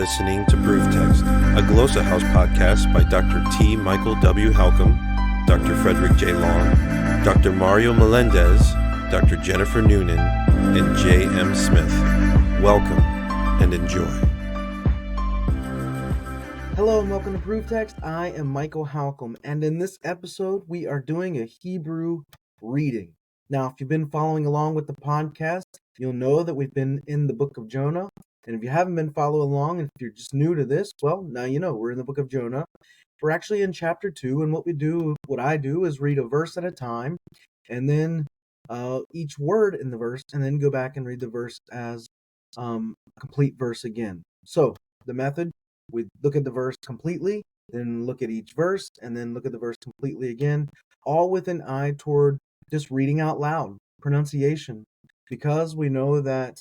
listening to Proof Text, a Glossa House podcast by Dr. T. Michael W. Halcomb, Dr. Frederick J. Long, Dr. Mario Melendez, Dr. Jennifer Noonan, and J. M. Smith. Welcome and enjoy. Hello and welcome to Proof Text. I am Michael Halcomb, and in this episode, we are doing a Hebrew reading. Now, if you've been following along with the podcast, you'll know that we've been in the book of Jonah. And if you haven't been following along, and if you're just new to this, well, now you know we're in the book of Jonah. We're actually in chapter 2, and what I do is read a verse at a time, and then each word in the verse, and then go back and read the verse as a complete verse again. So, the method, we look at the verse completely, then look at each verse, and then look at the verse completely again, all with an eye toward just reading out loud, pronunciation, because we know that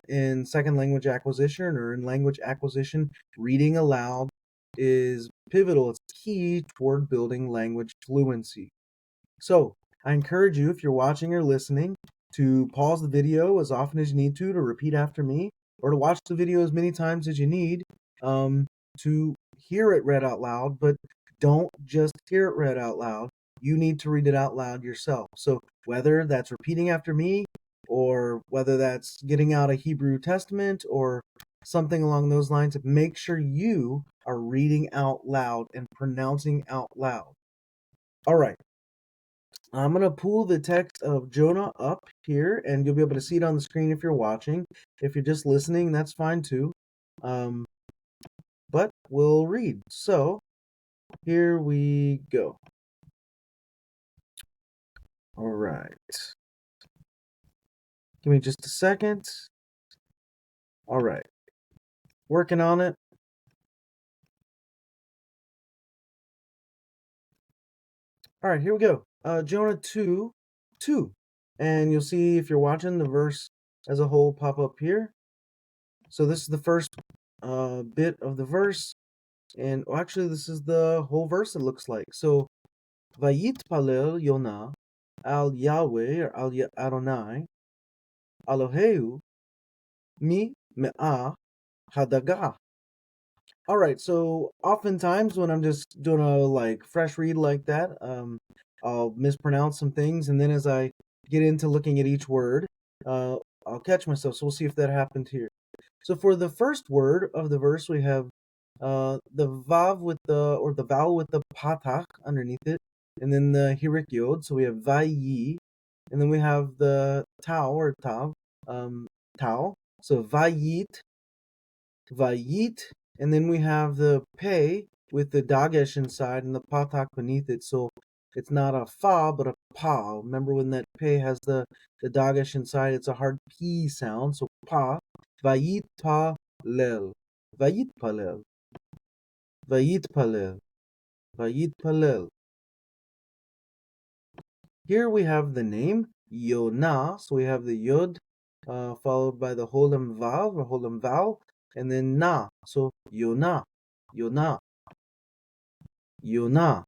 in second language acquisition or in language acquisition, reading aloud is pivotal. It's key toward building language fluency. So I encourage you, if you're watching or listening, to pause the video as often as you need to repeat after me, or to watch the video as many times as you need to hear it read out loud. But don't just hear it read out loud. You need to read it out loud yourself. So whether that's repeating after me, or whether that's getting out a Hebrew Testament or something along those lines, make sure you are reading out loud and pronouncing out loud. All right. I'm going to pull the text of Jonah up here, and you'll be able to see it on the screen if you're watching. If you're just listening, that's fine too. But we'll read. So here we go. All right. Give me just a second. All right. Working on it. All right, here we go. Jonah 2:2. And you'll see, if you're watching, the verse as a whole pop up here. So this is the first bit of the verse. And actually, this is the whole verse, it looks like. So, Vayitpalel Yonah al Yahweh, or al Adonai, Eloheu, mi me'ah hadagah. All right, so oftentimes when I'm just doing a fresh read like that, I'll mispronounce some things, and then as I get into looking at each word, I'll catch myself. So we'll see if that happened here. So for the first word of the verse, we have the vav the vowel with the patach underneath it, and then the hirik yod. So we have vayi, and then we have the tau or tav, tau. So vayit, and then we have the pei with the dagesh inside and the patak beneath it. So it's not a fa, but a pa. Remember when that pei has the dagesh inside, it's a hard p sound. So pa, vayit pa lel, vayit palel, vayit palel, vayit palel. Here we have the name Yonah. So we have the yod followed by the holam vav or holam vowel, and then na. So Yonah, Yonah, Yonah.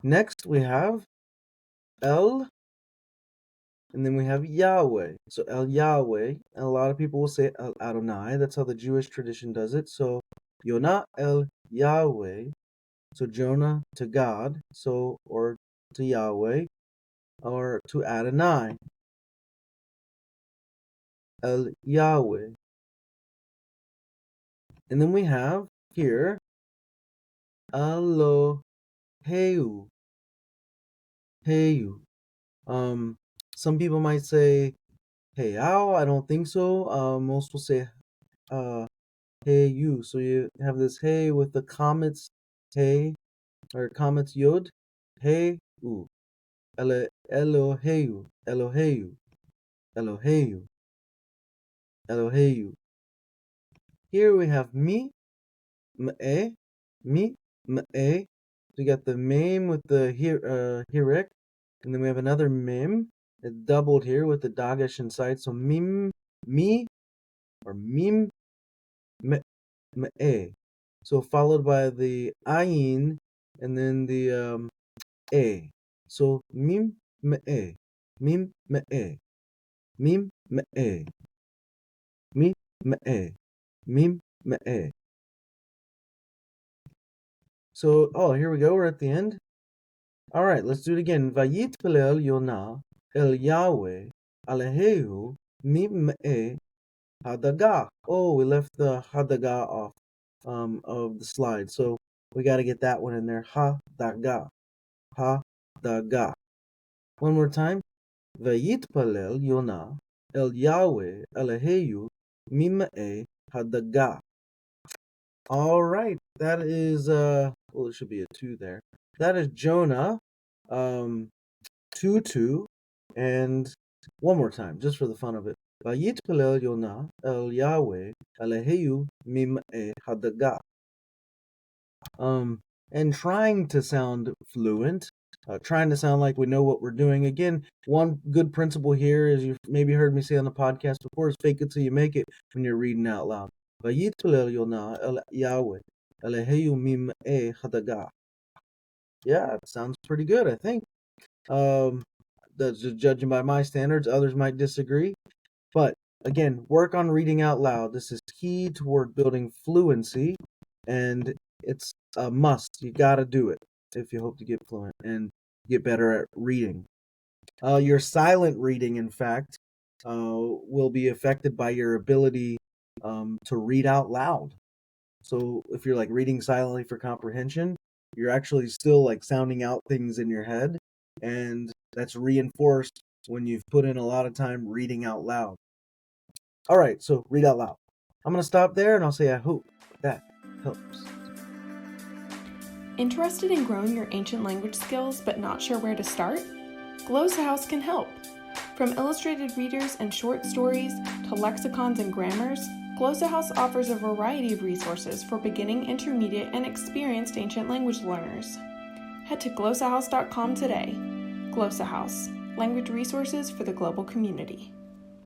Next we have El, and then we have Yahweh. So El Yahweh, and a lot of people will say El Adonai. That's how the Jewish tradition does it. So Yonah El Yahweh. So Jonah to God, or to Yahweh, or to Adonai. El Yahweh. And then we have here Eloheu. Heu. Some people might say Heyao. I don't think so. Most will say Hey you. So you have this hey with the comets hey, or comets yod. Hey u. Eloheu. Eloheu. Eloheu. Eloheu. Here we have mi, me, mi, me. So you got the mem with the hirek, and then we have another mem. It's doubled here with the dagesh inside. So mim, mi, or mim, me. So followed by the ayin, and then the a. So mim, me. Mim, me. mim me, mi me, mim me. So, here we go. We're at the end. All right, let's do it again. Vayitpalel Yonah el Yahweh Alehehu mim me hadaga. Oh, we left the hadaga off of the slide, so we got to get that one in there. Hadaga, hadaga. One more time. Vayitpalel Yonah el Yahweh Alehehu mim me hadaga. All right, that is well, it should be a 2 there. That is Jonah 2:2, and one more time, just for the fun of it. Vayitpalel Yonah el Yahweh Alehehu mim'e hadaga. And trying to sound fluent, trying to sound like we know what we're doing. Again, one good principle here, is you've maybe heard me say on the podcast before, is fake it till you make it when you're reading out loud. Vayitpalel Yonah el Yahweh Alehehu mim'e hadaga. Yeah, it sounds pretty good, I think. That's just judging by my standards. Others might disagree. But again, work on reading out loud. This is key toward building fluency, and it's a must. You got to do it if you hope to get fluent and get better at reading. Your silent reading, in fact, will be affected by your ability to read out loud. So if you're like reading silently for comprehension, you're actually still like sounding out things in your head, and that's reinforced when you've put in a lot of time reading out loud. All right, so read out loud. I'm going to stop there, and I'll say I hope that helps. Interested in growing your ancient language skills but not sure where to start? Glossa House can help. From illustrated readers and short stories to lexicons and grammars, Glossa House offers a variety of resources for beginning, intermediate, and experienced ancient language learners. Head to glossahouse.com today. Glossa House, language resources for the global community.